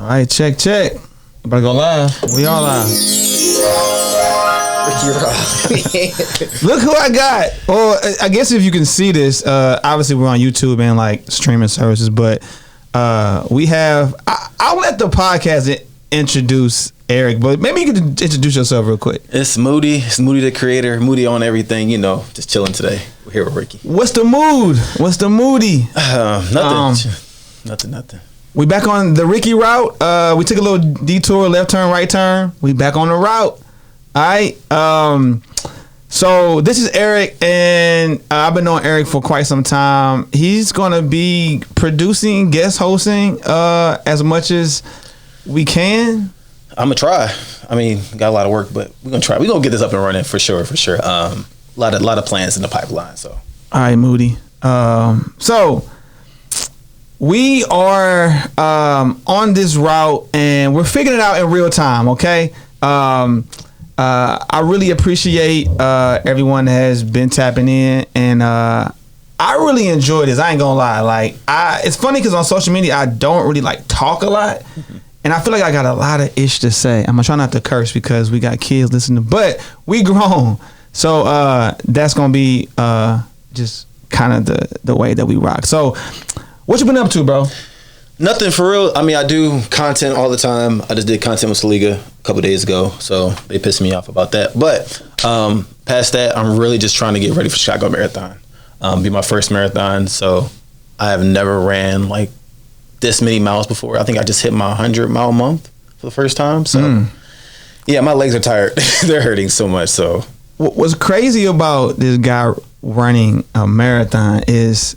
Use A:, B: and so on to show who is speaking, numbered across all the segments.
A: All right, check. Better go live. We all live. Look who I got. Well, I guess if you can see this, obviously we're on YouTube and like streaming services, but we have. I'll let the podcast introduce Eric, but maybe you can introduce yourself real quick.
B: It's Moody. It's Moody the creator. Moody on everything. You know, just chilling today. We're here with Ricky.
A: What's the mood? What's the Moody?
B: Nothing. Nothing.
A: We back on the Ricky route. We took a little detour, left turn, right turn. We back on the route. All right. So this is Eric, and I've been knowing Eric for quite some time. He's gonna be producing, guest hosting, as much as we can.
B: I'm gonna try. I mean, got a lot of work, but we're gonna try. We're gonna get this up and running for sure. A lot of plans in the pipeline. So.
A: All right, Moody. So. We are on this route and we're figuring it out in real time, okay? I really appreciate everyone that has been tapping in, and I really enjoy this. I ain't gonna lie. Like, it's funny because on social media I don't really like talk a lot, and I feel like I got a lot of ish to say. I'm gonna try not to curse because we got kids listening, but we grown, so that's gonna be just kind of the way that we rock. So. What you been up to, bro?
B: Nothing for real. I mean, I do content all the time. I just did content with Saliga a couple days ago, so they pissed me off about that. But past that, I'm really just trying to get ready for Chicago Marathon. Be my first marathon, so I have never ran like this many miles before. I think I just hit my 100-mile month for the first time. So yeah, my legs are tired. They're hurting so much. So
A: what's crazy about this guy running a marathon is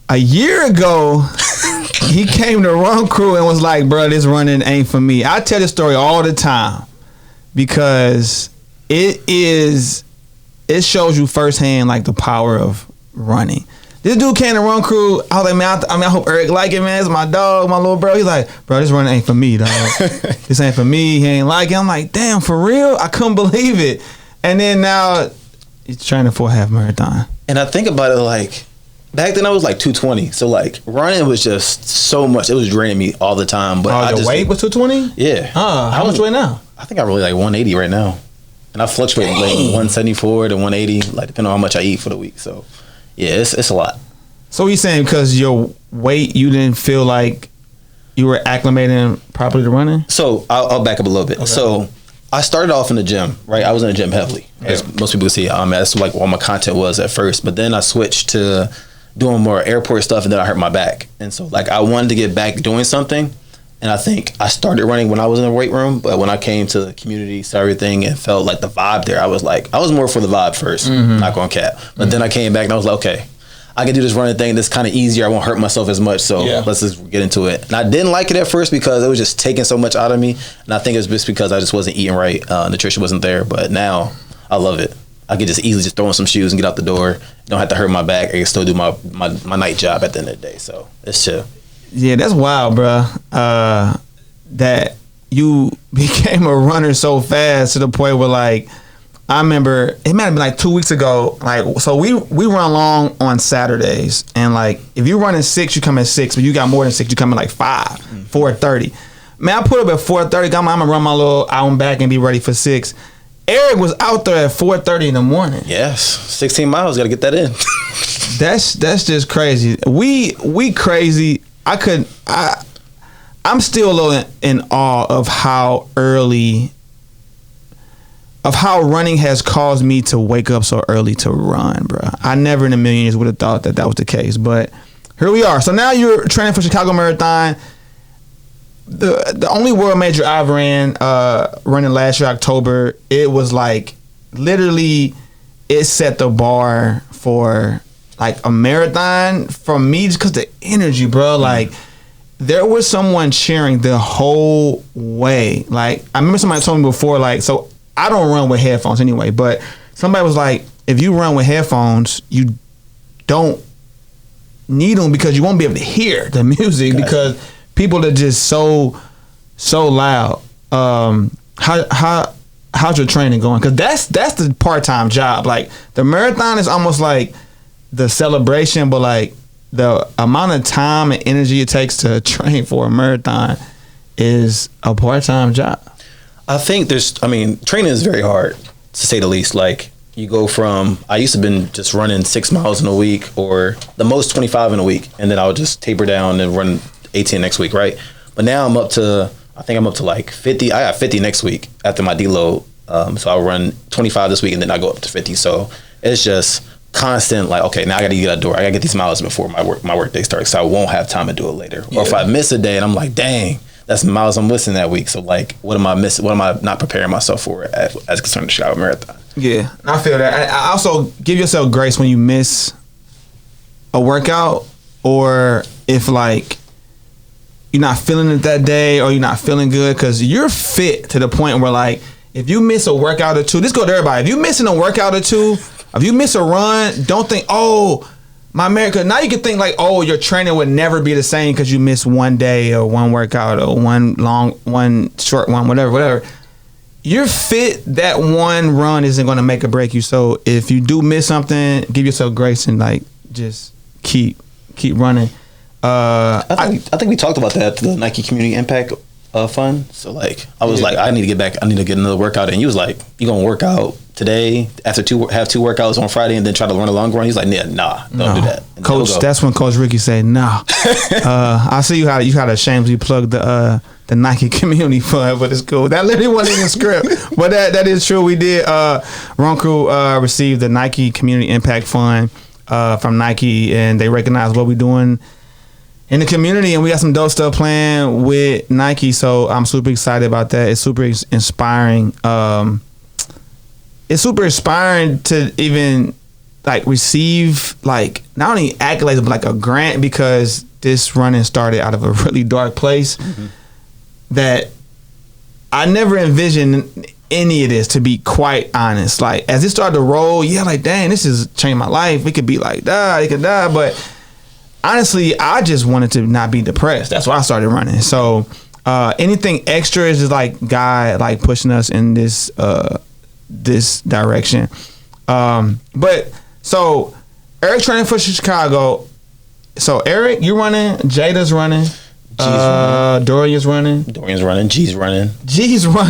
A: a year ago, he came to Run Crew and was like, bro, this running ain't for me. I tell this story all the time because it shows you firsthand like the power of running. This dude came to Run Crew. I was like, man, I hope Eric like it, man. It's my dog, my little bro. He's like, bro, this running ain't for me, dog. This ain't for me. He ain't like it. I'm like, damn, for real? I couldn't believe it. And then now he's training for a half marathon.
B: And I think about it like, back then I was like 220, so like running was just so much. It was draining me all the time. But
A: your weight was 220?
B: Yeah.
A: How much weight now?
B: I think I'm really like 180 right now, and I fluctuate like 174 to 180, like depending on how much I eat for the week. So yeah, it's a lot.
A: So what you saying, because your weight, you didn't feel like you were acclimating properly to running?
B: So I'll back up a little bit. Okay. So I started off in the gym, right? I was in the gym heavily, as most people see. That's like what my content was at first, but then I switched to doing more airport stuff, and then I hurt my back. And so like I wanted to get back doing something, and I think I started running when I was in the weight room, but when I came to the community, saw everything, and felt like the vibe there, I was more for the vibe first, not going cap. But then I came back and I was like, okay, I can do this running thing that's kind of easier. I won't hurt myself as much, so let's just get into it. And I didn't like it at first because it was just taking so much out of me, and I think it was just because I just wasn't eating right. Nutrition wasn't there, but now I love it. I could just easily just throw on some shoes and get out the door. Don't have to hurt my back. I can still do my night job at the end of the day. So it's chill.
A: Yeah, that's wild, bro. That you became a runner so fast to the point where, like, I remember it might have been like 2 weeks ago. Like, so we run long on Saturdays, and like if you run at 6, you come at 6. But you got more than 6, you come at like 5, 4:30. Man, I put up at 4:30. I'm gonna run my little out and back and be ready for 6. Eric was out there at 4:30 in the morning.
B: Yes, 16 miles. Got to get that in.
A: That's just crazy. We crazy. I'm still a little in awe of how running has caused me to wake up so early to run, bro. I never in a million years would have thought that was the case, but here we are. So now you're training for Chicago Marathon. The only world major I've ran, running last year, October, it was like literally it set the bar for like a marathon for me just because the energy, bro. Like there was someone cheering the whole way. Like I remember somebody told me before, like, so I don't run with headphones anyway, but somebody was like, if you run with headphones, you don't need them because you won't be able to hear the music because people are just so loud. How's your training going? Because that's the part-time job. Like the marathon is almost like the celebration, but like the amount of time and energy it takes to train for a marathon is a part-time job?
B: I think training is very hard, to say the least. Like, you go from, I used to been just running 6 miles in a week, or the most 25 in a week, and then I would just taper down and run 18 next week, right? But now I'm up to like 50. I got 50 next week after my deload. So I'll run 25 this week, and then I go up to 50. So it's just constant, like, okay, now I got to get out the door. I got to get these miles before my work day starts, so I won't have time to do it later. Yeah. Or if I miss a day and I'm like, dang, that's the miles I'm missing that week. So, like, what am I missing? What am I not preparing myself for as concerned the Chicago Marathon? Yeah,
A: I feel that. I also give yourself grace when you miss a workout, or if, like, you're not feeling it that day, or you're not feeling good, because you're fit to the point where, like, if you miss a workout or two, this go to everybody. If you're missing a workout or two, if you miss a run, don't think, oh, my America. Now you can think like, oh, your training would never be the same because you missed one day or one workout or one short one, whatever. You're fit. That one run isn't going to make or break you. So if you do miss something, give yourself grace and, like, just keep running.
B: I think we talked about that, the Nike Community Impact Fund. So, like, I was like, I need to get back. I need to get another workout. And you was like, you gonna work out today after have two workouts on Friday and then try to run a long run? He's like, nah, don't do that. And
A: Coach, that's when Coach Ricky said, nah. I see you had to shamelessly plug the Nike Community Fund, but it's cool. That literally wasn't in the script, but that is true. We did. Run Crew received the Nike Community Impact Fund from Nike, and they recognize what we're doing in the community, and we got some dope stuff playing with Nike, so I'm super excited about that. It's super inspiring. It's super inspiring to even, like, receive, like, not only accolades, but, like, a grant, because this running started out of a really dark place that I never envisioned any of this, to be quite honest. Like, as it started to roll, like, dang, this has changed my life. It could be like, it could die, but honestly, I just wanted to not be depressed. That's why I started running. So anything extra is just like God, like, pushing us in this direction. But so Eric training for Chicago. So Eric, you running. Jada's running. Dorian's running.
B: G's running.
A: G's
B: We'll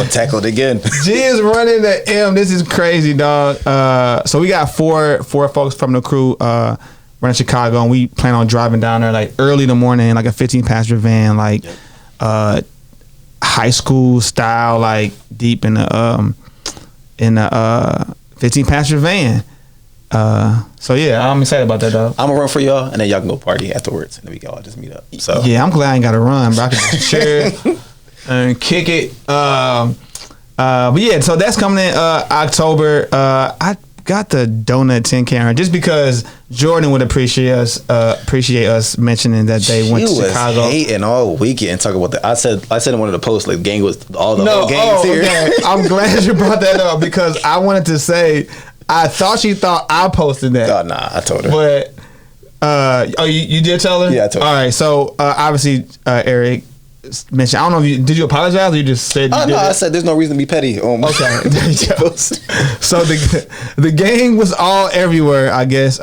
B: tackle it again.
A: G is running the M. This is crazy, dog. So we got four folks from the crew running Chicago, and we plan on driving down there, like, early in the morning, like a 15-passenger van, like high school style, like, deep in the 15-passenger van. So yeah, I'm excited about that, dog.
B: I'm gonna run for y'all, and then y'all can go party afterwards, and then we can all just meet up. So
A: yeah, I'm glad I ain't got to run, but I can just share it and kick it. But yeah, so that's coming in October. I got the donut 10K run just because Jordan would appreciate us mentioning that they went to Chicago.
B: He was hating all weekend talking about that. I said in one of the posts, like, gang was all the whole gang here.
A: Okay. I'm glad you brought that up, because I wanted to say, I thought she thought I posted that.
B: Oh, nah, I told her.
A: But, you did tell her?
B: Yeah, I told her.
A: All right, so obviously, Eric mentioned, I don't know if did you apologize or you just said you did
B: no,
A: it?
B: I said there's no reason to be petty.
A: Okay, there you go. So the gang was all everywhere, I guess.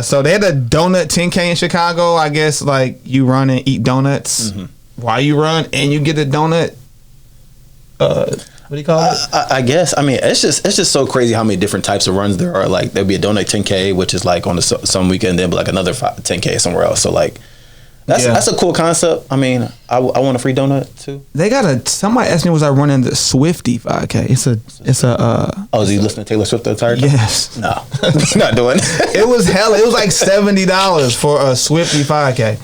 A: So they had a donut 10K in Chicago, I guess, like, you run and eat donuts while you run, and you get a donut. What do you call it?
B: I guess. I mean, it's just so crazy how many different types of runs there are. Like, there'll be a donut 10K, which is like on some weekend, then be like another 10K somewhere else. So, like, that's a cool concept. I mean, I want a free donut too.
A: They got somebody asked me, was I running the Swifty 5K? It's a
B: is he listening to Taylor Swift the entire time?
A: Yes.
B: No, not doing.
A: It was hella. It was like $70 for a Swifty 5K.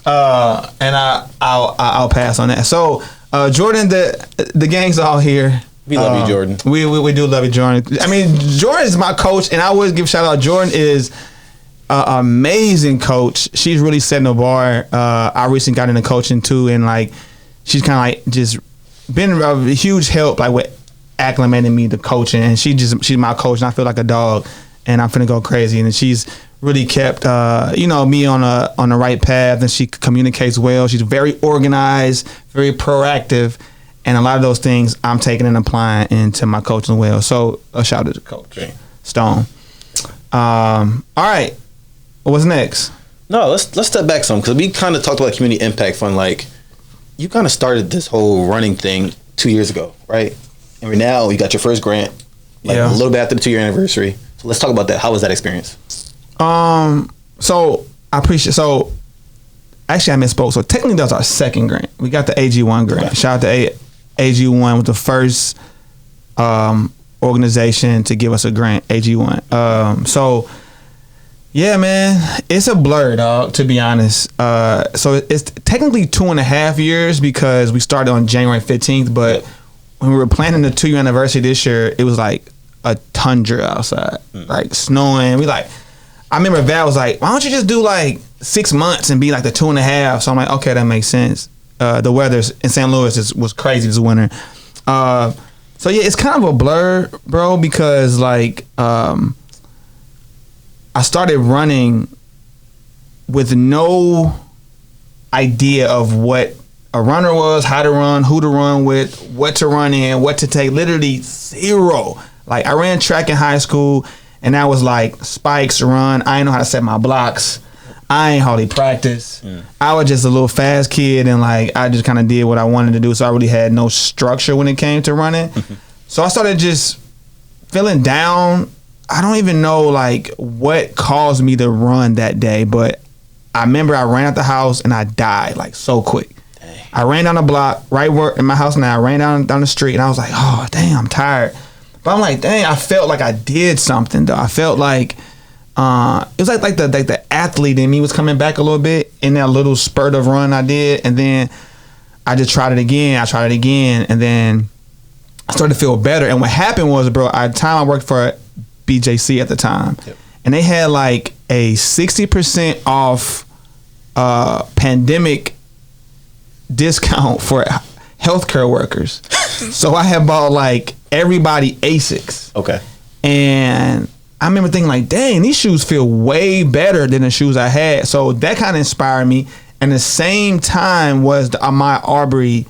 A: And I'll pass on that. So Jordan, the gang's all here.
B: We love you, Jordan.
A: We do love you, Jordan. I mean, Jordan is my coach, and I always give a shout out. Jordan is an amazing coach. She's really setting the bar. I recently got into coaching too, and like she's kind of like just been a huge help, like with acclimating me to coaching. And she's my coach, and I feel like a dog, and I'm finna go crazy. And she's really kept me on the right path, and she communicates well. She's very organized, very proactive. And a lot of those things I'm taking and applying into my coaching well. So a shout out to Coach Stone. All right, what's next?
B: No, let's step back some, because we kind of talked about Community Impact Fund. Like, you kind of started this whole running thing 2 years ago, right? And now you got your first grant, like a little bit after the 2-year anniversary. So let's talk about that. How was that experience?
A: So I appreciate. So actually, I misspoke. So technically, that was our second grant. We got the AG1 grant. Okay. Shout out to AG1 was the first organization to give us a grant. AG1. So yeah, man, it's a blur, dog. To be honest. So it's technically 2.5 years because we started on January 15th, but when we were planning the 2-year anniversary this year, it was like a tundra outside, like snowing. I remember Val was like, why don't you just do like 6 months and be like the 2.5? So I'm like, okay, that makes sense. The weather in St. Louis was crazy this winter. So yeah, it's kind of a blur, bro, because like I started running with no idea of what a runner was, how to run, who to run with, what to run in, what to take. Literally zero. Like I ran track in high school, and that was like spikes, run. I didn't know how to set my blocks. I ain't hardly practice. I was just a little fast kid, and like I just kind of did what I wanted to do. So I really had no structure when it came to running. So I started just feeling down. I don't even know like what caused me to run that day, but I remember I ran out the house and I died like so quick. Dang. I ran down the block right where in my house now. I ran down the street and I was like, oh damn, I'm tired. But I'm like, dang, I felt like I did something though. I felt like it was like the athlete in me was coming back a little bit in that little spurt of run I did, and then I just tried it again. And then I started to feel better. And what happened was, bro, at the time I worked for BJC at the time, and they had like a 60% off pandemic discount for healthcare workers. So I had bought like everybody Asics.
B: Okay. And
A: I remember thinking like, dang, these shoes feel way better than the shoes I had. So that kind of inspired me. And the same time was the Ahmaud Arbery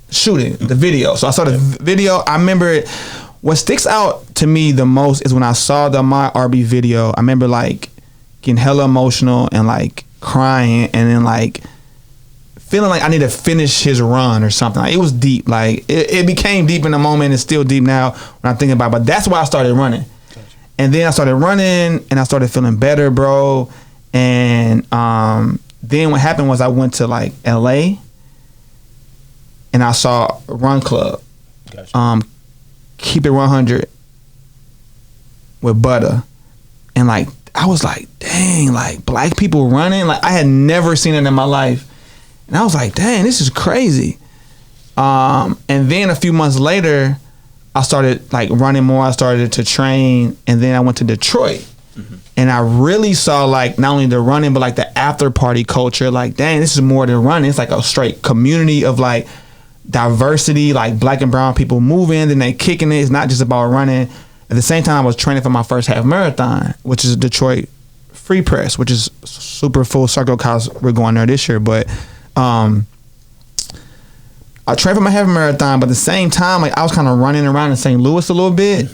A: shooting, the video. So I saw the video. I remember it. What sticks out to me the most is when I saw the Ahmaud Arbery video. I remember like getting hella emotional and like crying, and then like feeling like I need to finish his run or something. Like, it was deep. Like it became deep in the moment. It's still deep now when I think about it. But that's why I started running. Gotcha. And then I started running and I started feeling better, bro. And then what happened was I went to like LA and I saw Run Club. Gotcha. Keep It 100 with Butter. And like I was like, dang, like black people running. Like I had never seen it in my life. And I was like, dang, this is crazy. And then a few months later, I started like running more. I started to train, and then I went to Detroit. And I really saw like not only the running, but like the after party culture. Like, dang, this is more than running. It's like a straight community of like diversity, like black and brown people moving, then they kicking it. It's not just about running. At the same time, I was training for my first half marathon, which is Detroit Free Press, which is super full circle because we're going there this year. But I trained for my half marathon, but at the same time, like I was kind of running around in St. Louis a little bit,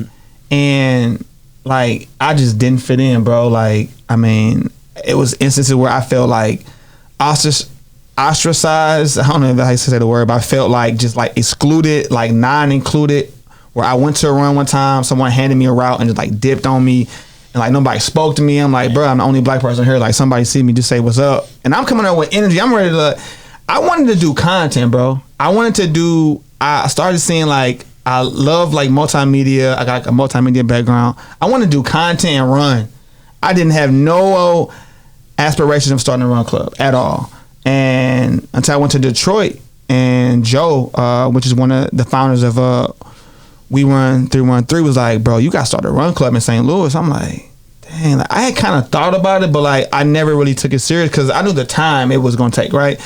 A: and like I just didn't fit in, bro. Like, I mean, it was instances where I felt like ostracized. I don't know how you say the word, but I felt like just like excluded, like non-included. Where I went to a run one time, someone handed me a route and just like dipped on me, and like nobody spoke to me. I'm like, bro, I'm the only black person here. Like, somebody see me, just say what's up. And I'm coming up with energy. I'm ready to. I wanted to do content, bro. I started seeing like I love like multimedia. I got like a multimedia background. I want to do content and run. I didn't have no aspirations of starting a run club at all. And until I went to Detroit, and Joe, which is one of the founders of We Run 313, was like, bro, you got to start a run club in St. Louis. I'm like, dang, like, I had kind of thought about it, but like I never really took it serious because I knew the time it was going to take, right?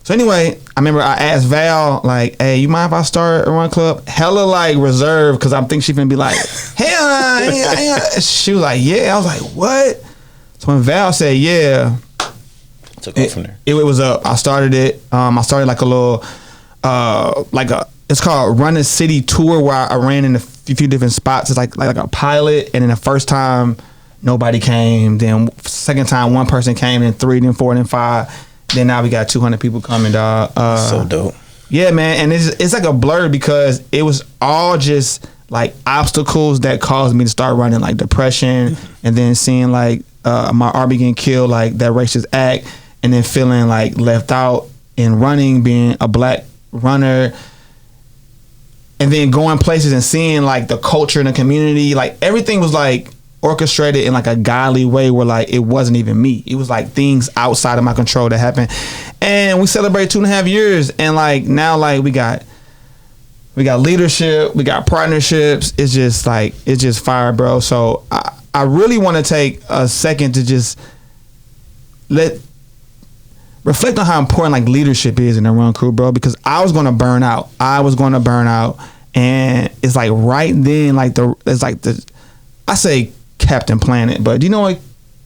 A: So anyway, I remember I asked Val, like, hey, you mind if I start a run club? Hella like reserved because I think she's going to be like, hell, she was like, yeah. I was like, what? So when Val said, yeah,
B: took off from there.
A: It was up. I started it. I started like a little, it's called Run a City Tour, where I ran in a few different spots. It's like a pilot, and then the first time nobody came. Then second time one person came, then 3, then 4, then 5. Then now we got 200 people coming, dog.
B: So dope.
A: Yeah, man, and it's like a blur because it was all just like obstacles that caused me to start running, like depression, and then seeing like my RB getting killed, like that racist act, and then feeling like left out in running, being a black runner, and then going places and seeing like the culture in the community, like everything was like orchestrated in like a godly way where like it wasn't even me. It was like things outside of my control that happened. And we celebrated 2.5 years, and like now like we got leadership, we got partnerships. It's just fire, bro. So I really want to take a second to just reflect on how important like leadership is in the Run Crew, bro, because I was going to burn out. And it's like right then, like I say Captain Planet, but do you know what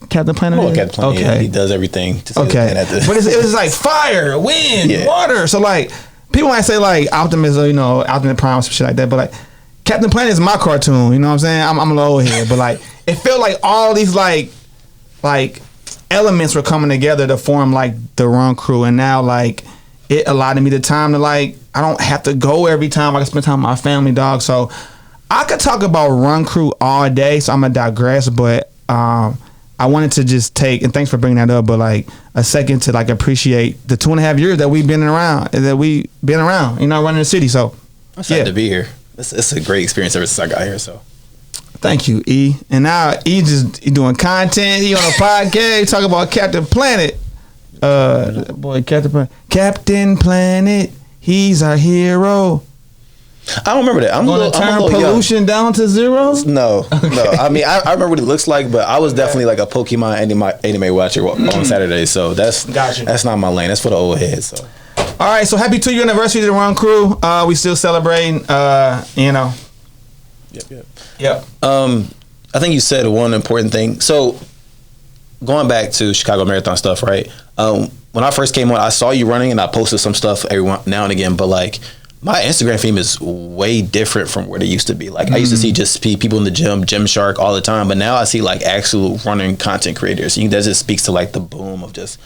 A: Captain Planet is?
B: Captain Planet,
A: okay.
B: Yeah, he does everything.
A: Okay. But it was like fire, wind, water. So like people might say like Optimus, or, Optimus Prime, some shit like that, but like Captain Planet is my cartoon, you know what I'm saying? I'm a little old here, but like it felt like all these like elements were coming together to form like the Run Crew, and now like it allowed me the time to like I don't have to go every time. I can spend time with my family, dog. So I could talk about Run Crew all day, so I'm gonna digress, but I wanted to just take, and thanks for bringing that up, but like a second to like appreciate the 2.5 years that we've been around, running the city. So
B: I'm excited to be here. It's a great experience ever since I got here. So
A: thank you, E. And now he doing content. He on a podcast. He talking about Captain Planet. Captain Planet. He's our hero.
B: I don't remember that. I'm
A: gonna turn pollution young. Down to zero.
B: No. I mean, I remember what it looks like, but I was definitely like a Pokemon anime watcher on Saturday. So that's not my lane. That's for the old heads. So.
A: All right. So happy 2-year anniversary to the Run Crew. We still celebrating. Yep.
B: I think you said one important thing. So going back to Chicago Marathon stuff, right? When I first came on, I saw you running, and I posted some stuff every now and again, but like. My Instagram feed is way different from what it used to be. Like I used to see just people in the gym, Gymshark all the time, but now I see like actual running content creators. That just speaks to like the boom of just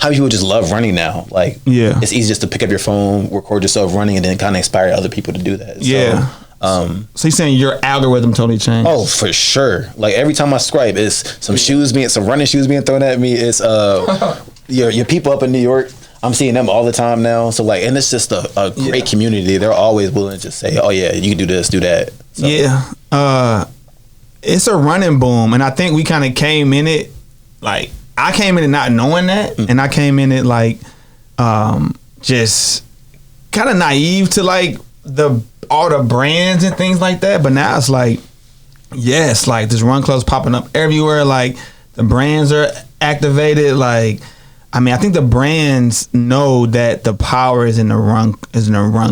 B: how people just love running now. Like it's easy just to pick up your phone, record yourself running, and then kind of inspire other people to do that.
A: Yeah. So you're saying your algorithm totally changed?
B: Oh, for sure. Like every time I swipe, it's some running shoes being thrown at me. It's your people up in New York. I'm seeing them all the time now. So like, and it's just a great community. They're always willing to just say, oh yeah, you can do this, do that. So.
A: Yeah. It's a running boom. And I think we kind of came in it, like I came in it not knowing that. And I came in it like, just kind of naive to like all the brands and things like that. But now it's like, yes, like this run club's popping up everywhere. Like the brands are activated. Like, I mean, I think the brands know that the power is in the run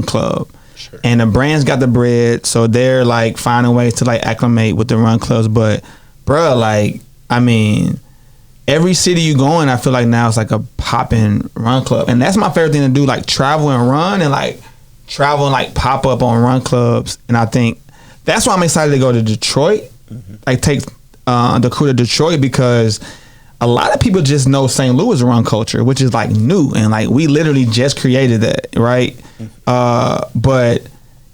A: club, sure. And the brands got the bread, so they're like finding ways to like acclimate with the run clubs. But, bro, like, I mean, every city you go in, I feel like now it's like a popping run club, and that's my favorite thing to do, like travel and run, and like travel and like pop up on run clubs. And I think that's why I'm excited to go to Detroit, like take the crew to Detroit, because a lot of people just know St. Louis run culture, which is like new, and like we literally just created that, right? But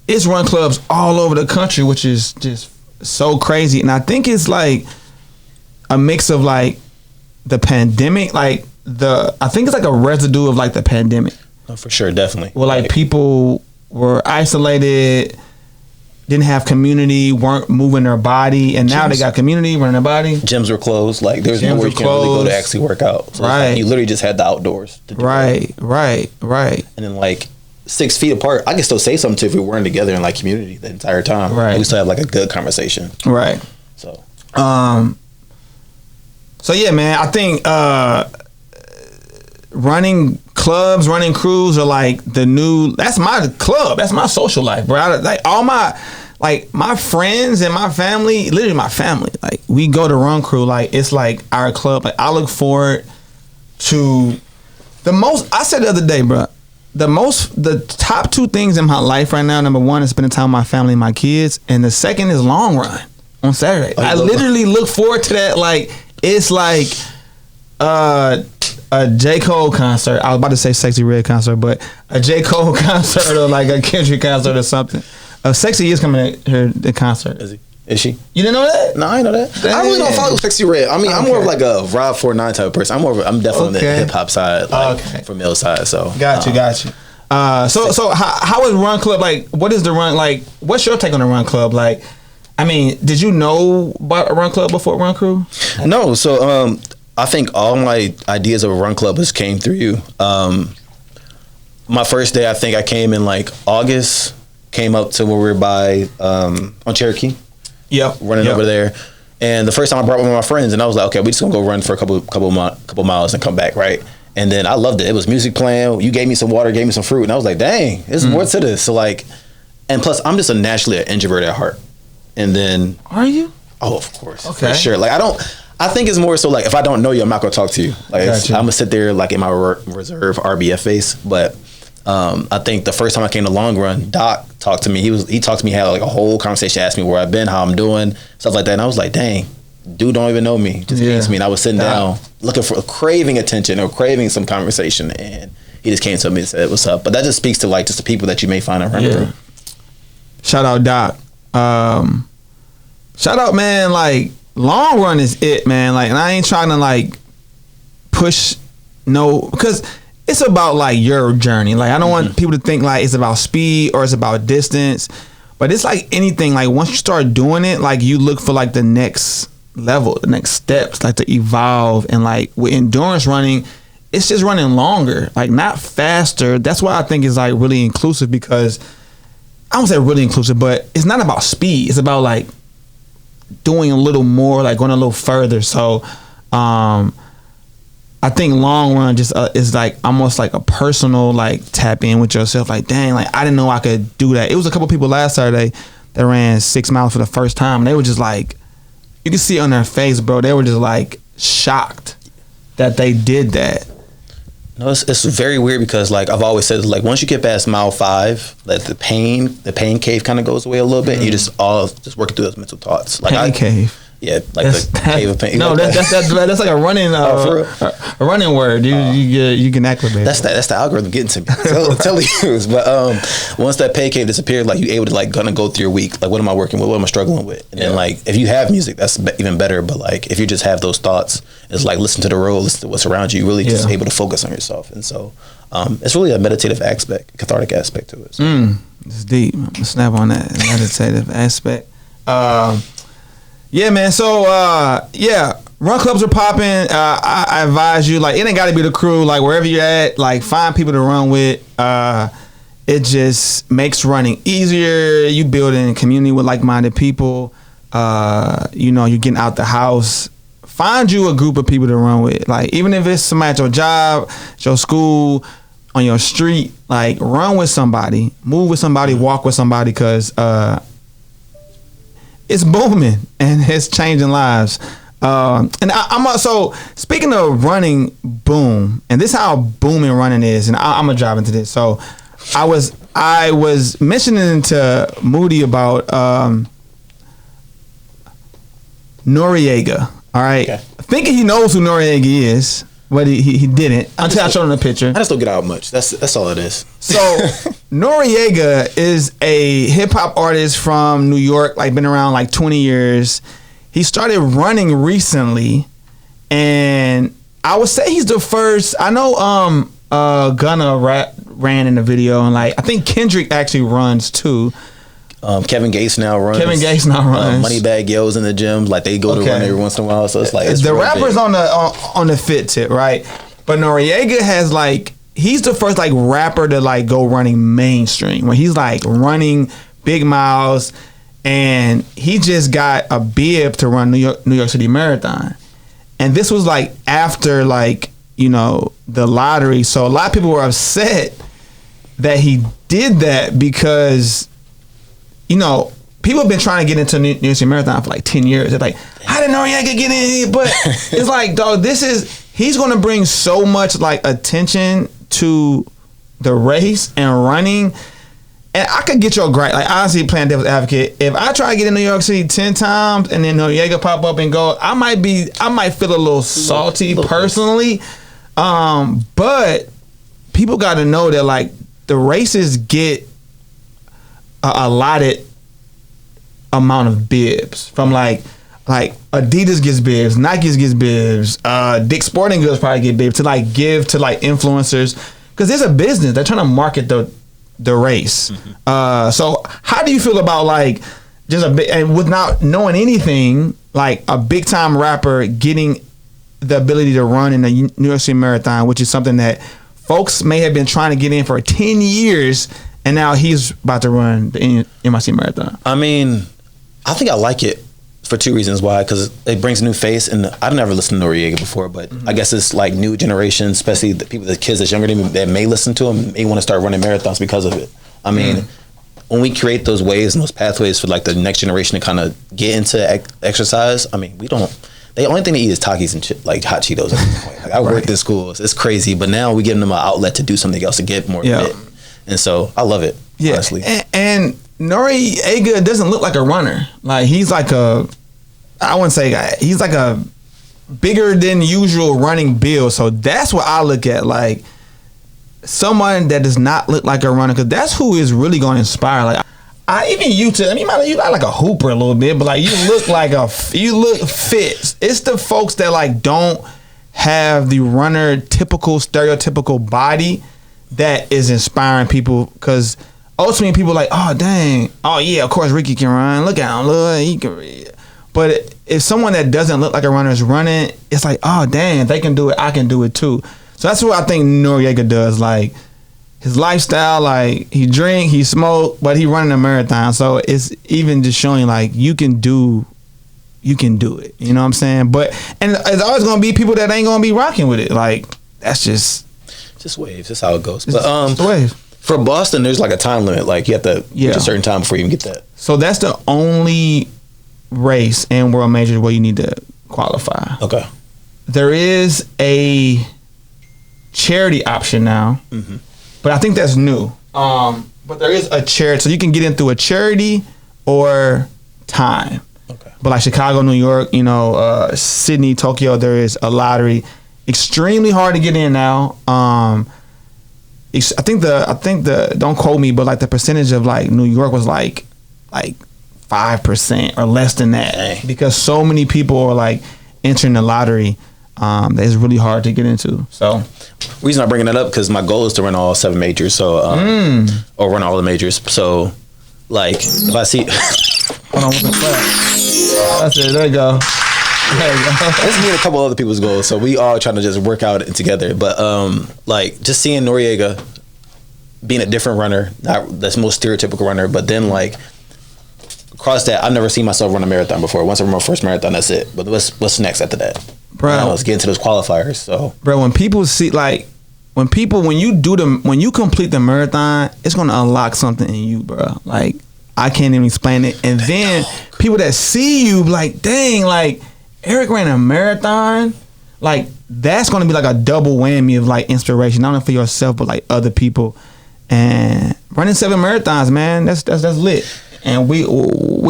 A: it's run clubs all over the country, which is just so crazy. And I think it's like a mix of like the pandemic, I think it's like a residue of like the pandemic.
B: Oh, for sure, definitely.
A: Well, like people were isolated, didn't have community, weren't moving their body, and now they got community running their body.
B: Gyms were closed. Like there's nowhere you can really go to actually work out. So
A: right.
B: Like, you literally just had the outdoors to do
A: right.
B: And then like 6 feet apart, I can still say something to if we weren't together in like community the entire time.
A: Right.
B: We still have like a good conversation.
A: Right.
B: So
A: yeah, man, I think running clubs, running crews are like the new. That's my club. That's my social life, bro. Like all my friends and my family, literally my family. Like we go to Run Crew. Like it's like our club. Like I look forward to the most. I said the other day, bro. The top 2 things in my life right now. Number 1 is spending time with my family and my kids, and the second is long run on Saturday. I literally look forward to that. Like it's like a J. Cole concert. I was about to say Sexy Red concert, but a J. Cole concert or like a Kendrick concert or something. Sexy is coming to her the concert.
B: Is she?
A: You didn't know that?
B: No, I didn't know that. Damn. I really don't follow Sexy Red. I mean, I'm more of like a Rob 49 type of person. I'm definitely on the hip hop side, like from Mill side. So
A: got you. So how is Run Club like? What is the Run like? What's your take on the Run Club? Like, I mean, did you know about a Run Club before Run Crew?
B: No. So I think all my ideas of a Run Club came through you. My first day, I think I came in like August. Came up to where we were by on Cherokee.
A: Yep.
B: Running over there. And the first time I brought one of my friends, and I was like, okay, we just gonna go run for a couple miles and come back, right? And then I loved it. It was music playing. You gave me some water, gave me some fruit, and I was like, dang, there's more to this. So like, and plus, I'm just naturally an introvert at heart. And then,
A: are you?
B: Oh, of course, for sure. Like I think it's more so like if I don't know you, I'm not gonna talk to you. Like I'm gonna sit there like in my reserve RBF face, but. I think the first time I came to Long Run, Doc talked to me. He talked to me, had like a whole conversation, asked me where I've been, how I'm doing, stuff like that. And I was like, dang, dude don't even know me. Just hates me. And I was sitting down looking for craving attention or craving some conversation, and he just came to me and said, what's up? But that just speaks to like just the people that you may find around Run Crew.
A: Shout out Doc. Shout out, man, like Long Run is it, man. Like, and I ain't trying to like push because it's about like your journey. Like I don't want people to think like it's about speed or it's about distance, but it's like anything. Like once you start doing it, like you look for like the next level, the next steps, like to evolve. And like with endurance running, it's just running longer, like not faster. That's why I think it's like really inclusive, because I don't say really inclusive, but it's not about speed. It's about like doing a little more, like going a little further. So, I think Long Run just is like almost like a personal like tap in with yourself. Like, dang, like I didn't know I could do that. It was a couple people last Saturday that ran 6 miles for the first time. And they were just like, you can see it on their face, bro. They were just like shocked that they did that.
B: No, it's very weird because like I've always said, like once you get past mile 5, like the pain cave kind of goes away a little bit. And you just working through those mental thoughts. Like
A: pain cave.
B: Yeah, like the cave of pain.
A: No, that's like a running a running word. You can acclimate.
B: That's the algorithm getting to me. Tell you. But once that pain cave disappeared, like you able to like gonna go through your week. Like what am I working with? What am I struggling with? And then like if you have music, that's even better. But like if you just have those thoughts, it's like listen to the road, listen to what's around you. You really just able to focus on yourself. And so it's really a meditative aspect, cathartic aspect to it. So.
A: It's deep. I'm gonna snap on that meditative aspect. Yeah, man. So, run clubs are popping. I advise you, like, it ain't got to be the crew. Like, wherever you're at, like, find people to run with. It just makes running easier. You building a community with like-minded people. You're getting out the house. Find you a group of people to run with. Like, even if it's somebody at your job, at your school, on your street, like, run with somebody. Move with somebody. Walk with somebody, because it's booming and it's changing lives. And I'm also, speaking of running boom, and this is how booming running is, and I'm gonna drive into this. So I was mentioning to Moody about Noreaga. All right, thinking he knows who Noreaga is, but he didn't until I showed him the picture.
B: I just don't get out much. That's all it is.
A: So Noreaga is a hip hop artist from New York, like been around like 20 years. He started running recently, and I would say he's the first. I know Gunna ran in the video, and like I think Kendrick actually runs too.
B: Kevin Gates now runs. Moneybag Yo's in the gym, like they go to run every once in a while. So it's like
A: the rappers on the fit tip, right? But Noreaga has like, he's the first like rapper to like go running mainstream, where he's like running big miles, and he just got a bib to run New York City Marathon, and this was like after like the lottery. So a lot of people were upset that he did that, because people have been trying to get into New York City Marathon for like 10 years. They're like, how did Noreaga get in here? But it's like, dog, he's going to bring so much like attention to the race and running. And I could get your gripe. Like, honestly, playing devil's advocate, if I try to get in New York City 10 times and then Noreaga pop up and go, I might feel a little salty personally. But people got to know that like the races get a allotted amount of bibs from like Adidas gets bibs, Nike gets bibs, Dick's Sporting Goods probably get bibs to like give to like influencers because there's a business. They're trying to market the race. So how do you feel about like just and without knowing anything, like a big time rapper getting the ability to run in the New York City Marathon, which is something that folks may have been trying to get in for 10 years, and now he's about to run the NYC Marathon? I
B: mean, I think I like it for two reasons. Why? Because it brings a new face, and I've never listened to Noreaga before, but I guess it's like new generation, especially the people, the kids that's younger than me that may listen to him, may want to start running marathons because of it. I mean, when we create those ways and those pathways for like the next generation to kind of get into exercise, I mean, we don't. The only thing they eat is Takis and like hot Cheetos at this point. Like, I worked in schools. It's crazy, but now we're giving them an outlet to do something else to get more fit. And so I love it, honestly.
A: And Noreaga doesn't look like a runner. Like he's like he's like a bigger than usual running build. So that's what I look at, like someone that does not look like a runner, because that's who is really going to inspire. Like you got like a hooper a little bit, but like you look you look fit. It's the folks that like don't have the runner stereotypical body that is inspiring people, because ultimately people are like, oh dang, oh yeah, of course Ricky can run. Look at him, look, he can. But if someone that doesn't look like a runner is running, it's like, oh dang, if they can do it, I can do it too. So that's what I think Noreaga does. Like his lifestyle, like he drink, he smoke, but he running a marathon. So it's even just showing like you can do it. You know what I'm saying? But and it's always gonna be people that ain't gonna be rocking with it. Like that's just
B: waves. That's how it goes. But waves. For Boston, there's like a time limit. Like you have to reach a certain time before you can get that.
A: So that's the only race in World Majors where you need to qualify.
B: Okay.
A: There is a charity option now, but I think that's new. But there is a charity, so you can get in through a charity or time.
B: Okay.
A: But like Chicago, New York, Sydney, Tokyo, there is a lottery. Extremely hard to get in now. I think the don't quote me, but like the percentage of like New York was like 5% or less than that. Dang. Because so many people are like entering the lottery. That is really hard to get into. So,
B: reason I'm bringing that up because my goal is to run all 7 majors. So, or run all the majors. So, like if I see,
A: hold on, what's that? That's it. There you go.
B: This is me and a couple other people's goals. So we all trying to just work out it together. But like just seeing Noreaga being a different runner, not that's most stereotypical runner, but then like across that, I've never seen myself run a marathon before. Once I run my first marathon, that's it. But what's next after that? Bro, let's get into those qualifiers. So,
A: bro, when people see like when you complete the marathon, it's gonna unlock something in you, bro. Like I can't even explain it. And then people that see you like, dang, like Eric ran a marathon. Like that's gonna be like a double whammy of like inspiration, not only for yourself but like other people. And running 7 marathons, man, that's lit. And we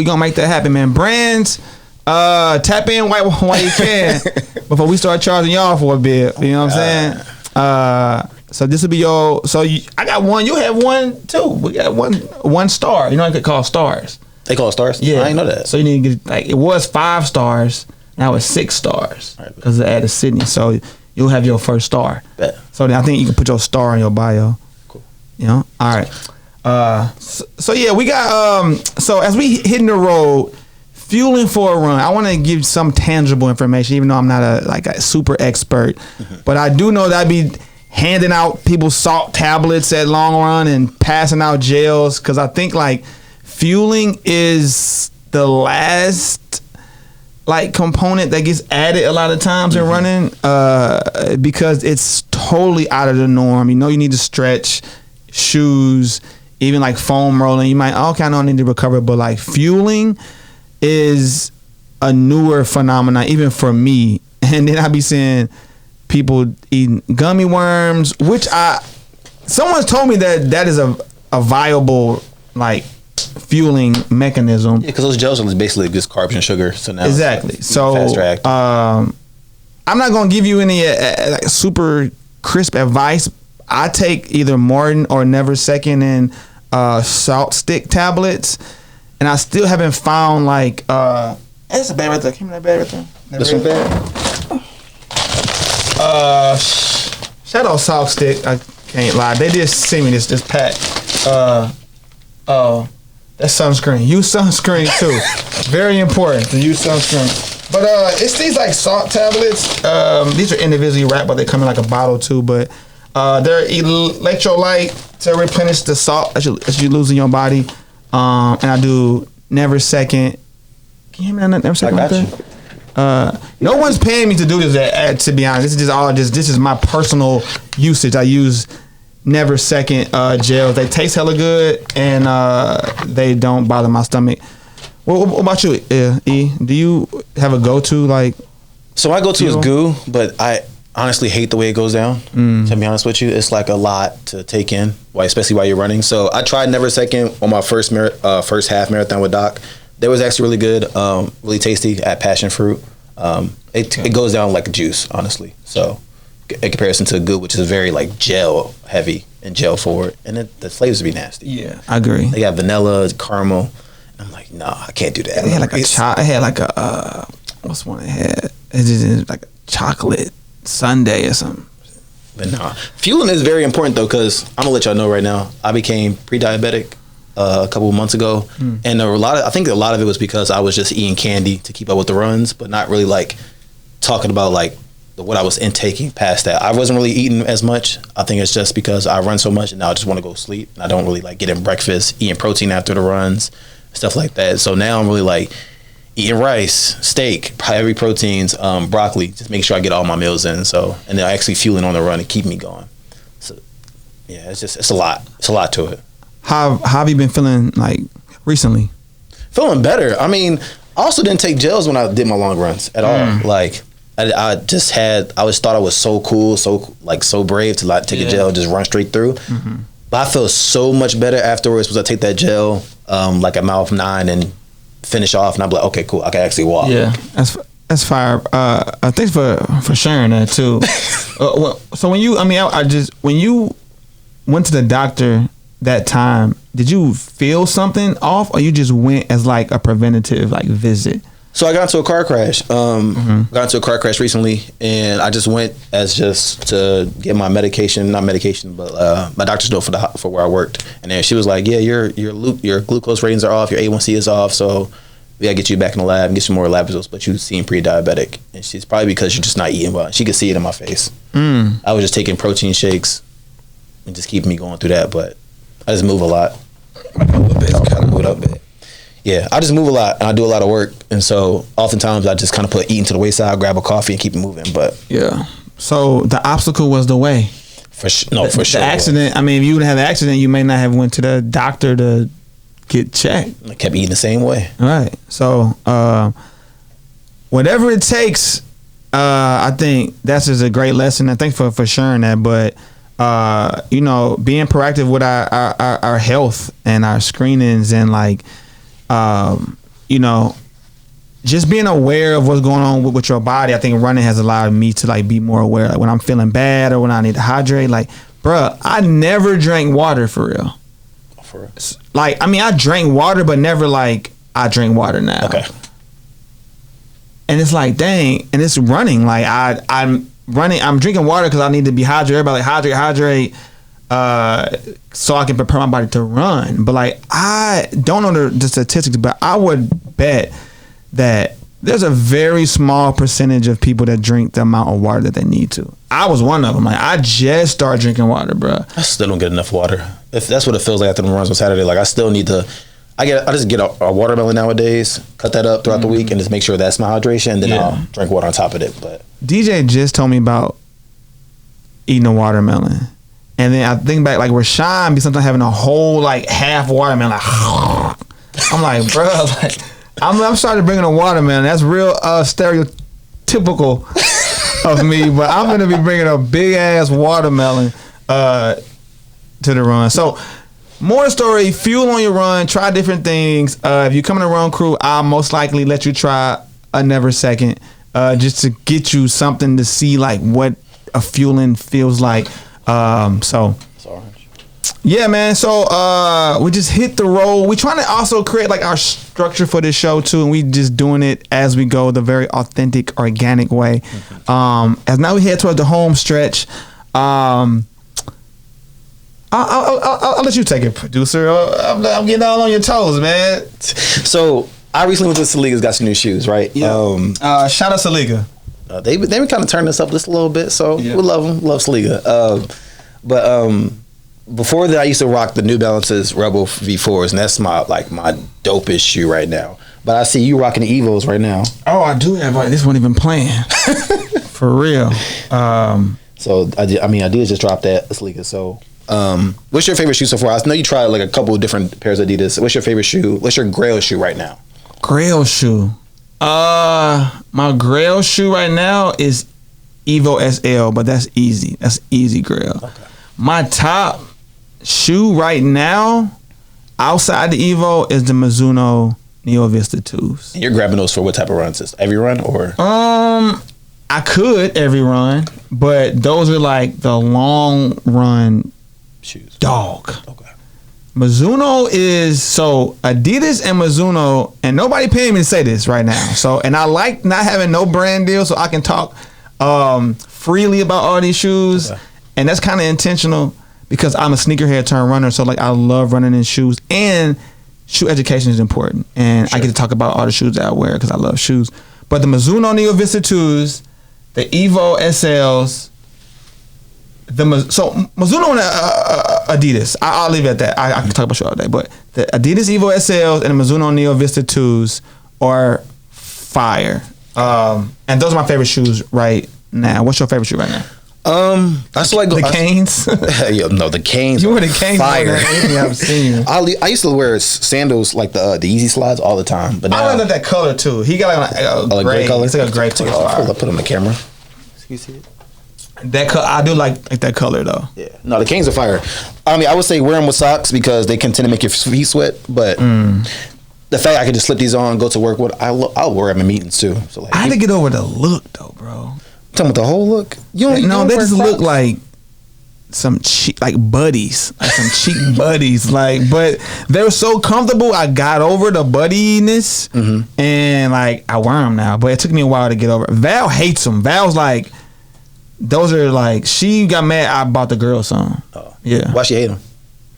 A: gonna make that happen, man. Brands, tap in while you can before we start charging y'all for a bit. You know what I'm saying? So this will be I got one. You have one too. We got one star. You know, they call stars.
B: They call stars.
A: Yeah,
B: I didn't know that.
A: So you need to get like it was 5 stars. Now it's 6 stars because it added Sydney. So you'll have your first star.
B: Bet.
A: So then I think you can put your star in your bio.
B: Cool.
A: You know. All right. So yeah, we got so as we hitting the road, fueling for a run. I want to give some tangible information, even though I'm not a super expert, but I do know that I'd be handing out people salt tablets at long run and passing out gels, because I think like fueling is the last like component that gets added a lot of times in running, because it's totally out of the norm. You need to stretch, shoes, even like foam rolling. You might, okay, I know I need to recover, but like fueling is a newer phenomenon, even for me. And then I be seeing people eating gummy worms, which someone's told me that is a viable like fueling mechanism.
B: Yeah, because those gels are basically just carbs and sugar. So now
A: exactly. So
B: fast track.
A: I'm not gonna give you any like super crisp advice. I take either Morton or Never Second and salt stick tablets, and I still haven't found like that's a bad right there. Give me that bad right there.
B: This one bad.
A: Shout out Salt Stick. I can't lie. They did send me this pack. That's sunscreen. Use sunscreen too. Very important to use sunscreen. But it's these like salt tablets. These are individually wrapped, but they come in like a bottle too. But they're electrolyte to replenish the salt as you lose in your body. And I do Never Second. Can you hear me on that? Never Second.
B: I got you.
A: No one's paying me to do this. To be honest, this is my personal usage. I use Never Second gels. They taste hella good and they don't bother my stomach. What about you, E? Do you have a go-to like?
B: So my go-to is goo, but I honestly hate the way it goes down. To be honest with you, it's like a lot to take in, especially while you're running. So I tried Never Second on my first half marathon with Doc. That was actually really good, really tasty. At passion fruit. It goes down like a juice, honestly. So in comparison to goo, which is very like gel heavy and gel forward, and the flavors would be nasty.
A: Yeah, I agree.
B: They got vanilla, caramel. I'm like, nah, I can't do that.
A: It had like a what's one it had? It just like a chocolate sundae or something.
B: But nah, fueling is very important though, because I'm gonna let y'all know right now. I became pre-diabetic a couple of months ago, and I think a lot of it was because I was just eating candy to keep up with the runs, but not really like talking about like what I was intaking past that. I wasn't really eating as much. I think it's just because I run so much and now I just want to go sleep, and I don't really like getting breakfast, eating protein after the runs, stuff like that. So now I'm really like eating rice, steak, heavy proteins, broccoli, just making sure I get all my meals in. So, and then actually fueling on the run and keep me going. So yeah, it's a lot. It's a lot to it.
A: How have you been feeling like recently?
B: Feeling better. I mean, I also didn't take gels when I did my long runs at all. Like I always thought I was so cool, so brave to like take a gel and just run straight through. But I feel so much better afterwards because I take that gel like at mile 9 and finish off, and I'm like, okay, cool, I can actually walk.
A: Yeah, that's fire. Thanks for sharing that too. So when you, when you went to the doctor that time, did you feel something off, or you just went as like a preventative like visit?
B: So I got into a car crash. Got into a car crash recently, and I just went as just to get my medication, not medication, but my doctor's note for where I worked. And then she was like, "Yeah, your glucose ratings are off, your A1C is off, so we gotta get you back in the lab and get some more lab results. But you seem pre-diabetic." And she's probably because you're just not eating well. She could see it in my face. I was just taking protein shakes and just keeping me going through that, but I just move a lot. Yeah, I just move a lot and I do a lot of work, and so oftentimes I just kind of put eating to the wayside, grab a coffee, and keep it moving. But
A: yeah, so the obstacle was the way.
B: For sure.
A: The accident. I mean, if you would have had an accident, you may not have went to the doctor to get checked.
B: I kept eating the same way.
A: All right. So whatever it takes, I think that's just a great lesson. And thanks for sharing that. But being proactive with our health and our screenings, and like just being aware of what's going on with your body. I think running has allowed me to like be more aware. Like when I'm feeling bad or when I need to hydrate, like, bruh, I never drank water for real. Like, I mean, I drank water, but never like I drink water now. Okay. And it's like, dang, and it's running. Like I'm running, I'm drinking water because I need to be hydrated. Everybody like hydrate, so I can prepare my body to run. But like, I don't know the statistics, but I would bet that there's a very small percentage of people that drink the amount of water that they need to. I was one of them. Like, I just started drinking water, bro.
B: I still don't get enough water. If that's what it feels like after the runs on Saturday, like I still need to. I just get a watermelon nowadays, cut that up throughout the week, and just make sure that's my hydration, and then I'll drink water on top of it. But
A: DJ just told me about eating a watermelon, and then I think back, like Rashawn be sometimes having a whole like half watermelon. Like, I'm like, bro, like I'm starting bringing a watermelon. That's real stereotypical of me, but I'm gonna be bringing a big ass watermelon to the run. So. More story, fuel on your run, try different things. If you come in the Run Crew, I'll most likely let you try a Never Second. just to get you something to see like what a fueling feels like. So yeah, man. So we just hit the road. We trying to also create like our structure for this show too, and we just doing it as we go, the very authentic, organic way. As now we head towards the home stretch. I'll let you take it, producer. I'm getting all on your toes, man.
B: So I recently went to Saliga's, got some new shoes, right?
A: Yeah. Shout out Saliga.
B: They been kind of turning us up just a little bit, so we love them, love Saliga. But before that, I used to rock the New Balances Rebel V4s, and that's my dopest shoe right now. But I see you rocking the Evos right now.
A: Oh, I do have. This one even playing for real.
B: So I did just drop that Saliga. So, what's your favorite shoe so far? I know you tried like a couple of different pairs of Adidas. What's your favorite shoe? What's your Grail shoe right now?
A: Grail shoe. My Grail shoe right now is Evo SL, but that's easy. That's easy Grail. Okay. My top shoe right now, outside the Evo, is the Mizuno Neo Vista 2s.
B: And you're grabbing those for what type of runs? Is every run or?
A: I could every run, but those are like the long run
B: shoes.
A: Dog.
B: Okay.
A: Mizuno is so Adidas and Mizuno, and nobody paying me to say this right now. So, and I like not having no brand deal, so I can talk freely about all these shoes, and that's kind of intentional because I'm a sneakerhead turned runner. So, like, I love running in shoes, and shoe education is important, and I get to talk about all the shoes that I wear because I love shoes. But the Mizuno Neo Vista 2s, the Evo SLs. Mizuno and Adidas, I'll leave it at that. I can talk about shoes all day, but the Adidas Evo SLs and the Mizuno Neo Vista 2s are fire. And those are my favorite shoes right now. What's your favorite shoe right now?
B: I still like
A: the Canes.
B: No, the Canes.
A: You wear the Canes
B: fire.
A: I've seen.
B: I used to wear sandals like the Easy Slides all the time, but now
A: I like that color too. He got like a gray color. It's like a gray color.
B: I'll put on the camera. You see it?
A: That I do like that color though.
B: Yeah, no, the Canes are fire. I mean, I would say wear them with socks because they can tend to make your feet sweat. But the fact I could just slip these on, go to work with, I'll wear them in meetings too. So like,
A: I had to get over the look though, bro.
B: Talking about the whole look.
A: They just look like some cheap, like buddies, like some cheap buddies. Like, but they were so comfortable. I got over the buddiness, and like I wear them now. But it took me a while to get over it. Val hates them. Val's like. Those are like, she got mad I bought the girl some.
B: Oh.
A: Yeah.
B: Why she hate them?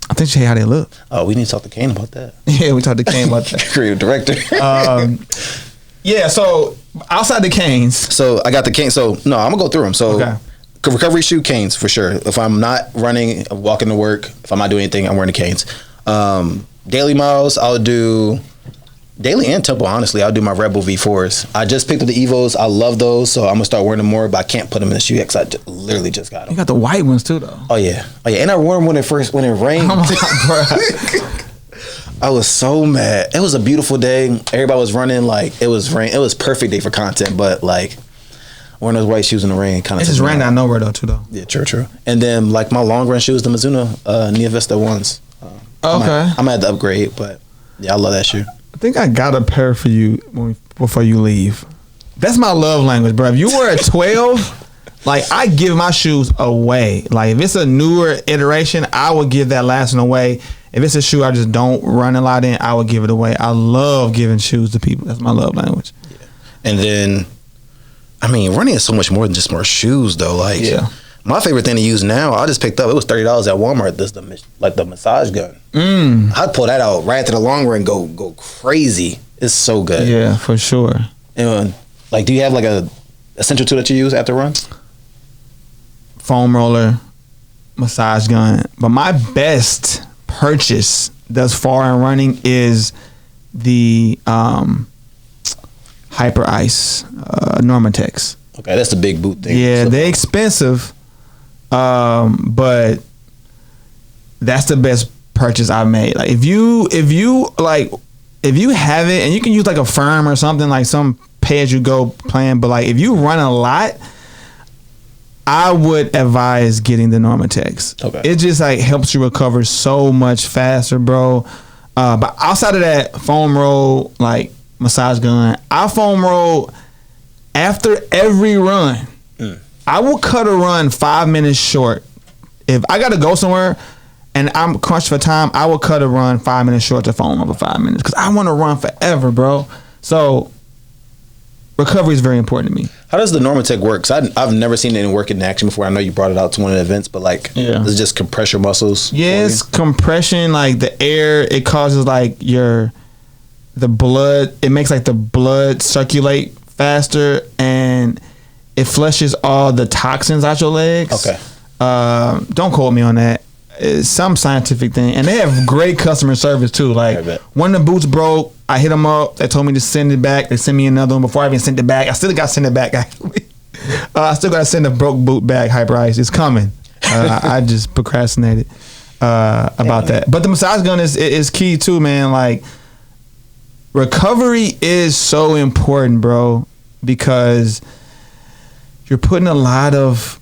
A: I think she hate how they look.
B: Oh, we need to talk to Kane about that.
A: Yeah, we talked to Kane about that.
B: Creative director.
A: Yeah, so outside the Canes.
B: So I got the Canes. So no, I'm going to go through them. So recovery shoe, Canes for sure. If I'm not running, walking to work, if I'm not doing anything, I'm wearing the Canes. Daily miles, I'll do... Daily and tempo, honestly, I'll do my Rebel V4s. I just picked up the Evos. I love those, so I'm going to start wearing them more, but I can't put them in the shoe because I literally just got them.
A: You got the white ones too, though.
B: Oh, yeah. And I wore them when it rained.
A: Oh, my God,
B: I was so mad. It was a beautiful day. Everybody was running like it was rain. It was perfect day for content, but like wearing those white shoes in the rain kind of.
A: It's just raining out of nowhere though, too, though.
B: Yeah, true. And then like my long run shoes, the Mizuno Neo Vista ones.
A: Okay.
B: I'm at the upgrade, but yeah, I love that shoe.
A: I think I got a pair for you before you leave. That's my love language, bro. If you wear a 12, like I give my shoes away. Like if it's a newer iteration, I would give that last one away. If it's a shoe I just don't run a lot in, I would give it away. I love giving shoes to people. That's my love language.
B: Yeah. And then, I mean, running is so much more than just more shoes, though. Like, my favorite thing to use now, I just picked up. It was $30 at Walmart. This the massage gun. I'd pull that out right after the long run, go crazy. It's so good.
A: Yeah, for sure.
B: And like, do you have like a essential tool that you use after runs?
A: Foam roller, massage gun. But my best purchase thus far in running is the Hyper Ice Normatex.
B: Okay, that's the big boot thing.
A: Yeah, they're expensive, but that's the best purchase I've made. Like if you have it and you can use like a firm or something, like some pay as you go plan, but like if you run a lot, I would advise getting the Normatex. Okay. It just like helps you recover so much faster, bro. But outside of that, foam roll, like massage gun, I foam roll After every run, I will cut a run 5 minutes short. If I got to go somewhere and I'm crunched for time, I will cut a run 5 minutes short to phone over 5 minutes because I want to run forever, bro. So recovery is very important to me.
B: How does the Normatec work? Cause I've never seen it work in action before. I know you brought it out to one of the events, but like, it's just compress your muscles.
A: Yes, compression, like the air, it causes like the blood, it makes like the blood circulate faster and it flushes all the toxins out your legs.
B: Okay.
A: Don't quote me on that. It's some scientific thing. And they have great customer service too. Like when the boots broke, I hit them up. They told me to send it back. They sent me another one before I even sent it back. I still got to send it back actually. I still got to send the broke boot back, Hyper Ice. It's coming. I just procrastinated about that. But the massage gun is key too, man. Like recovery is so important, bro, because you're putting a lot of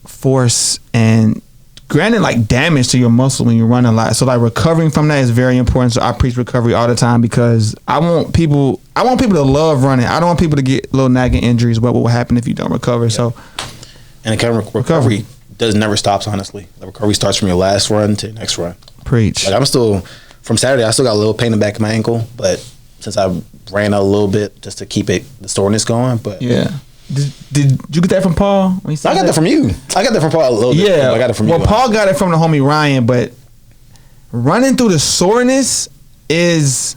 A: force and granted like damage to your muscle when you run a lot. So like recovering from that is very important. So I preach recovery all the time because I want people to love running. I don't want people to get little nagging injuries. What will happen if you don't recover? So
B: and recovery never stops, honestly. The recovery starts from your last run to your next run.
A: Preach.
B: Like I'm still from Saturday, I still got a little pain in the back of my ankle, but since I ran out a little bit just to keep the soreness going. But
A: yeah. Did you get that from Paul?
B: I got that from you. I got that from Paul a little bit.
A: Yeah,
B: I got it from you.
A: Well, Paul got it from the homie Ryan, but running through the soreness is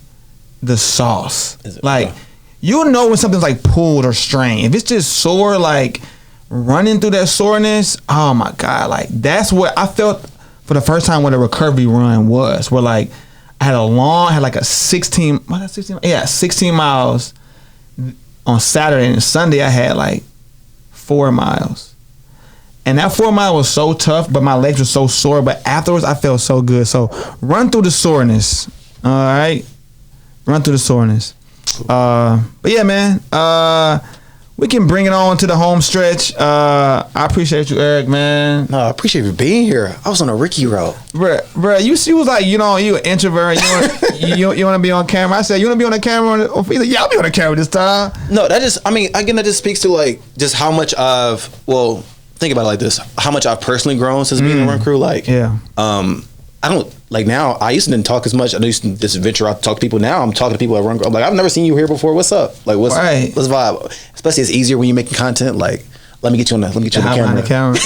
A: the sauce. Like, you'll know when something's like pulled or strained. If it's just sore, like running through that soreness, oh my God, like that's what I felt for the first time what a recovery run was. Where like I had like a 16 miles. On Saturday and Sunday, I had like 4 miles. And that 4 mile was so tough, but my legs were so sore. But afterwards, I felt so good. So run through the soreness. All right? Run through the soreness. But yeah, man. We can bring it on to the home stretch. I appreciate you, Eric, man.
B: No, I appreciate you being here. I was on a Ricky route.
A: Bruh, you was like, you an introvert. You want to be on camera. I said, you want to be on the camera? He's like, yeah, I'll be on the camera this time.
B: No, that just speaks to like just how much think about it like this. How much I've personally grown since being in the Run Crew. Like, I don't like now. I used to didn't talk as much. I used to just venture out to talk to people. Now I'm talking to people at Run Crew. I'm like, I've never seen you here before. What's up? Like, what's vibe? Especially it's easier when you're making content. Like, let me get you on the camera.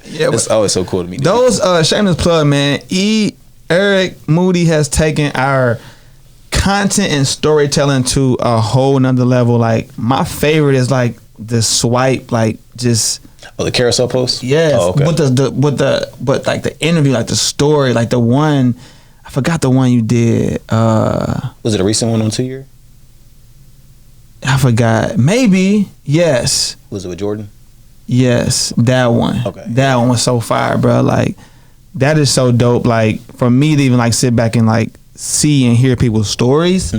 B: Yeah, it's always so cool to meet.
A: Those shameless plug, man. Eric Moody has taken our content and storytelling to a whole nother level. Like my favorite is like the swipe, like just.
B: Oh, the carousel post?
A: Yes. Oh, okay. But like the interview, like the story, like the one, I forgot the one you did.
B: Was it a recent one on 2 Year?
A: I forgot. Maybe. Yes.
B: Was it with Jordan?
A: Yes. That one. Okay. That one was so fire, bro. Like that is so dope. Like for me to even like sit back and like see and hear people's stories.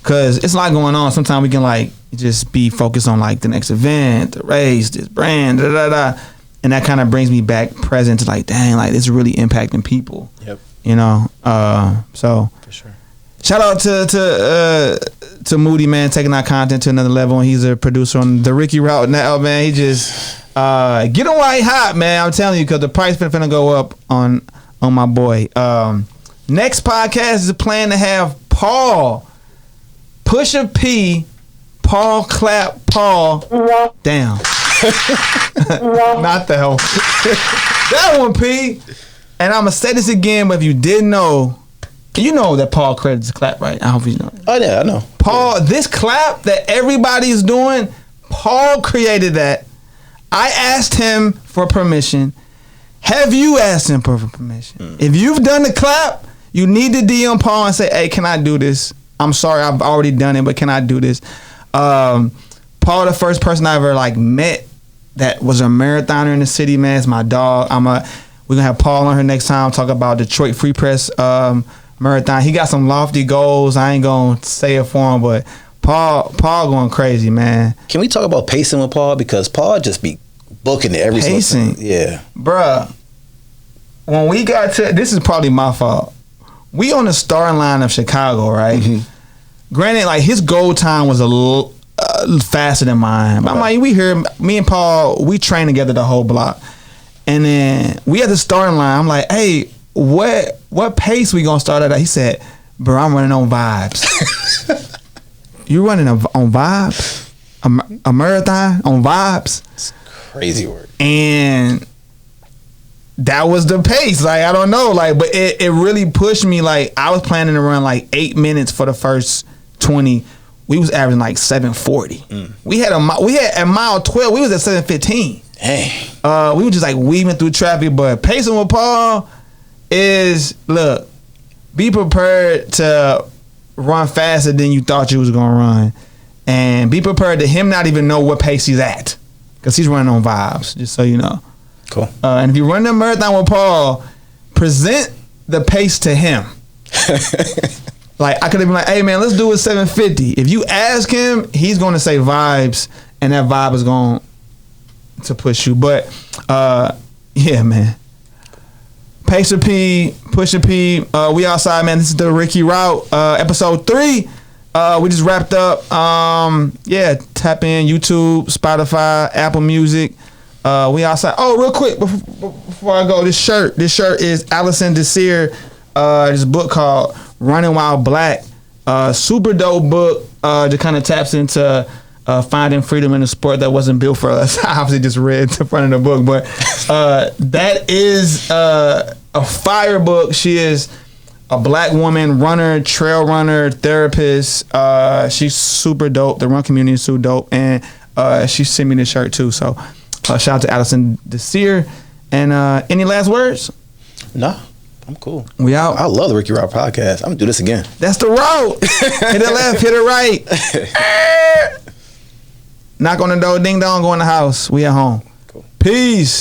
A: Cause it's a lot going on. Sometimes we can like just be focused on like the next event, the race, this brand, and that kind of brings me back present to like, dang, like it's really impacting people. Yep. You know, so for sure. Shout out to Moody, man, taking our content to another level. And he's a producer on the Ricky route now, man. He just get him while he hot, man. I'm telling you, because the price finna go up on my boy. Next podcast is a plan to have Paul. Pusha P, Paul Clap, Paul. Damn. Not the hell. That one, P. And I'm going to say this again, but if you didn't know, you know that Paul credits the clap, right? I hope you know.
B: Oh, yeah, I know.
A: Paul, this clap that everybody is doing, Paul created that. I asked him for permission. Have you asked him for permission? If you've done the clap, you need to DM Paul and say, hey, can I do this? I'm sorry, I've already done it, but can I do this? Paul, the first person I ever like met that was a marathoner in the city, man. It's my dog. We're gonna have Paul on here next time. Talk about Detroit Free Press marathon. He got some lofty goals. I ain't gonna say it for him, but Paul going crazy, man.
B: Can we talk about pacing with Paul? Because Paul just be booking it every
A: pacing.
B: Yeah,
A: bruh. When we got to, this is probably my fault. We on the starting line of Chicago, right? Granted, like his goal time was faster than mine. But I'm like, me and Paul, we train together the whole block. And then we at the starting line. I'm like, hey, what pace we gonna start at? He said, bro, I'm running on vibes. You running on vibes? A marathon on vibes?
B: It's crazy work.
A: And that was the pace. Like, I don't know. Like, but it really pushed me. Like, I was planning to run like 8 minutes for the first 20. We was averaging like 7:40. We had at mile 12, we was at 7:15.
B: Dang.
A: We were just like weaving through traffic. But pacing with Paul is, look, be prepared to run faster than you thought you was gonna run. And be prepared to him not even know what pace he's at. Because he's running on vibes, just so you know.
B: Cool.
A: And if you run the marathon with Paul, present the pace to him. Like, I could have been like, hey, man, let's do it 7:50. If you ask him, he's going to say vibes, and that vibe is going to push you. But, yeah, man. Pacer P, Pusher P, we outside, man. This is the Ricky Route, episode 3. We just wrapped up. Yeah, tap in YouTube, Spotify, Apple Music. We outside. Oh, real quick before I go, this shirt is Allison Desir. This book called Running While Black. Super dope book. That kind of taps into finding freedom in a sport that wasn't built for us. I obviously just read the front of the book, but that is a fire book. She is a black woman runner, trail runner, therapist. She's super dope. The run community is so dope, and she sent me the shirt too. So shout out to Allison Desir. And any last words?
B: No, I'm cool.
A: We out.
B: I love the Ricky Route podcast. I'm gonna do this again.
A: That's the route. Hit it left, hit it right. Knock on the door, ding dong, go in the house. We at home.
B: Cool.
A: Peace.